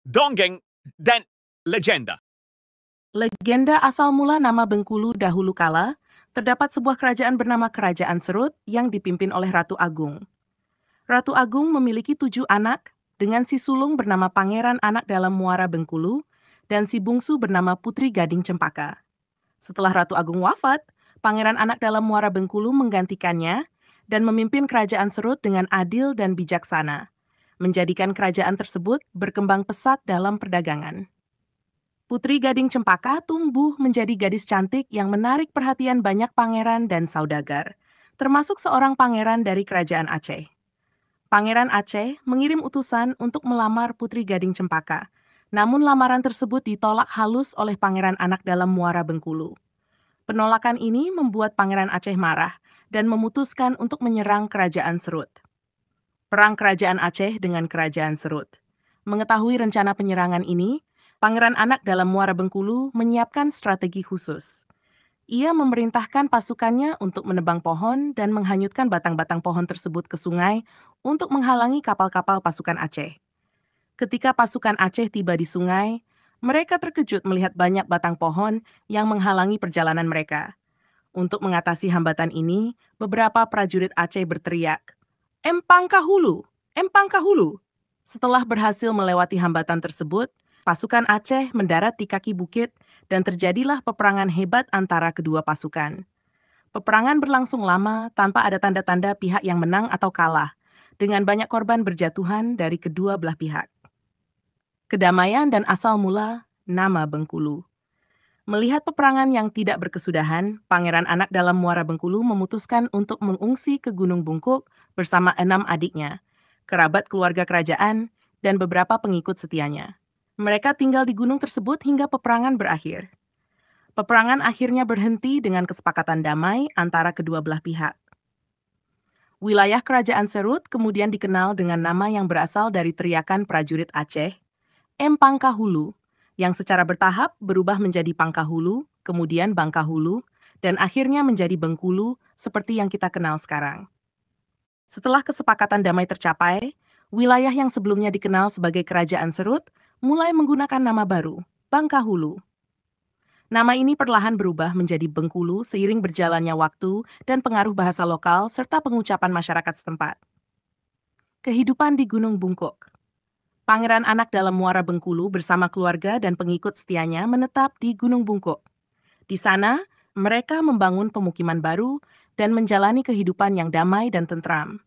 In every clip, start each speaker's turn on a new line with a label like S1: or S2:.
S1: dongeng, dan legenda.
S2: Legenda asal mula nama Bengkulu dahulu kala, terdapat sebuah kerajaan bernama Kerajaan Serut yang dipimpin oleh Ratu Agung. Ratu Agung memiliki 7 anak, dengan si sulung bernama Pangeran Anak Dalam Muara Bengkulu, dan si bungsu bernama Putri Gading Cempaka. Setelah Ratu Agung wafat, Pangeran Anak Dalam Muara Bengkulu menggantikannya dan memimpin Kerajaan Serut dengan adil dan bijaksana, menjadikan kerajaan tersebut berkembang pesat dalam perdagangan. Putri Gading Cempaka tumbuh menjadi gadis cantik yang menarik perhatian banyak pangeran dan saudagar, termasuk seorang pangeran dari Kerajaan Aceh. Pangeran Aceh mengirim utusan untuk melamar Putri Gading Cempaka, namun lamaran tersebut ditolak halus oleh Pangeran Anak Dalam Muara Bengkulu. Penolakan ini membuat Pangeran Aceh marah dan memutuskan untuk menyerang Kerajaan Serut. Perang Kerajaan Aceh dengan Kerajaan Serut. Mengetahui rencana penyerangan ini, Pangeran Anak Dalam Muara Bengkulu menyiapkan strategi khusus. Ia memerintahkan pasukannya untuk menebang pohon dan menghanyutkan batang-batang pohon tersebut ke sungai untuk menghalangi kapal-kapal pasukan Aceh. Ketika pasukan Aceh tiba di sungai, mereka terkejut melihat banyak batang pohon yang menghalangi perjalanan mereka. Untuk mengatasi hambatan ini, beberapa prajurit Aceh berteriak, "Empang Kahulu! Empang Kahulu!" Setelah berhasil melewati hambatan tersebut, pasukan Aceh mendarat di kaki bukit dan terjadilah peperangan hebat antara kedua pasukan. Peperangan berlangsung lama tanpa ada tanda-tanda pihak yang menang atau kalah, dengan banyak korban berjatuhan dari kedua belah pihak. Kedamaian dan asal mula nama Bengkulu. Melihat peperangan yang tidak berkesudahan, Pangeran Anak Dalam Muara Bengkulu memutuskan untuk mengungsi ke Gunung Bungkuk bersama 6 adiknya, kerabat keluarga kerajaan, dan beberapa pengikut setianya. Mereka tinggal di gunung tersebut hingga peperangan berakhir. Peperangan akhirnya berhenti dengan kesepakatan damai antara kedua belah pihak. Wilayah Kerajaan Serut kemudian dikenal dengan nama yang berasal dari teriakan prajurit Aceh, Empang Kahulu, yang secara bertahap berubah menjadi Pangkahulu, kemudian Bangkahulu, dan akhirnya menjadi Bengkulu seperti yang kita kenal sekarang. Setelah kesepakatan damai tercapai, wilayah yang sebelumnya dikenal sebagai Kerajaan Serut mulai menggunakan nama baru, Bangkahulu. Nama ini perlahan berubah menjadi Bengkulu seiring berjalannya waktu dan pengaruh bahasa lokal serta pengucapan masyarakat setempat. Kehidupan di Gunung Bungkuk. Pangeran Anak Dalam Muara Bengkulu bersama keluarga dan pengikut setianya menetap di Gunung Bungkuk. Di sana, mereka membangun pemukiman baru dan menjalani kehidupan yang damai dan tentram.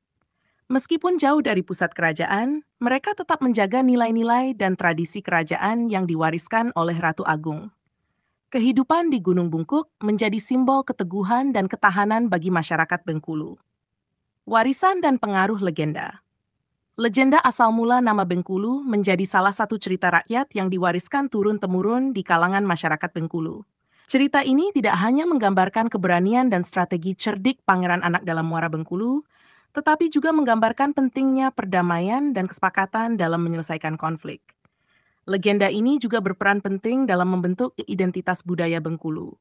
S2: Meskipun jauh dari pusat kerajaan, mereka tetap menjaga nilai-nilai dan tradisi kerajaan yang diwariskan oleh Ratu Agung. Kehidupan di Gunung Bungkuk menjadi simbol keteguhan dan ketahanan bagi masyarakat Bengkulu. Warisan dan pengaruh legenda. Legenda asal mula nama Bengkulu menjadi salah satu cerita rakyat yang diwariskan turun-temurun di kalangan masyarakat Bengkulu. Cerita ini tidak hanya menggambarkan keberanian dan strategi cerdik Pangeran Anak Dalam Muara Bengkulu, tetapi juga menggambarkan pentingnya perdamaian dan kesepakatan dalam menyelesaikan konflik. Legenda ini juga berperan penting dalam membentuk identitas budaya Bengkulu.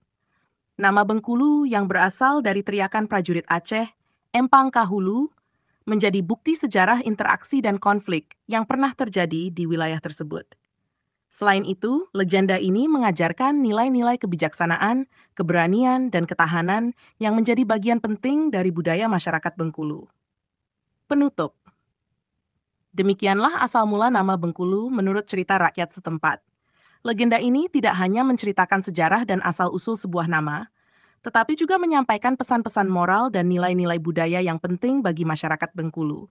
S2: Nama Bengkulu yang berasal dari teriakan prajurit Aceh, Empang Kahulu, menjadi bukti sejarah interaksi dan konflik yang pernah terjadi di wilayah tersebut. Selain itu, legenda ini mengajarkan nilai-nilai kebijaksanaan, keberanian, dan ketahanan yang menjadi bagian penting dari budaya masyarakat Bengkulu. Penutup. Demikianlah asal mula nama Bengkulu menurut cerita rakyat setempat. Legenda ini tidak hanya menceritakan sejarah dan asal-usul sebuah nama, tetapi juga menyampaikan pesan-pesan moral dan nilai-nilai budaya yang penting bagi masyarakat Bengkulu.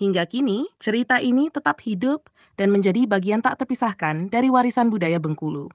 S2: Hingga kini, cerita ini tetap hidup dan menjadi bagian tak terpisahkan dari warisan budaya Bengkulu.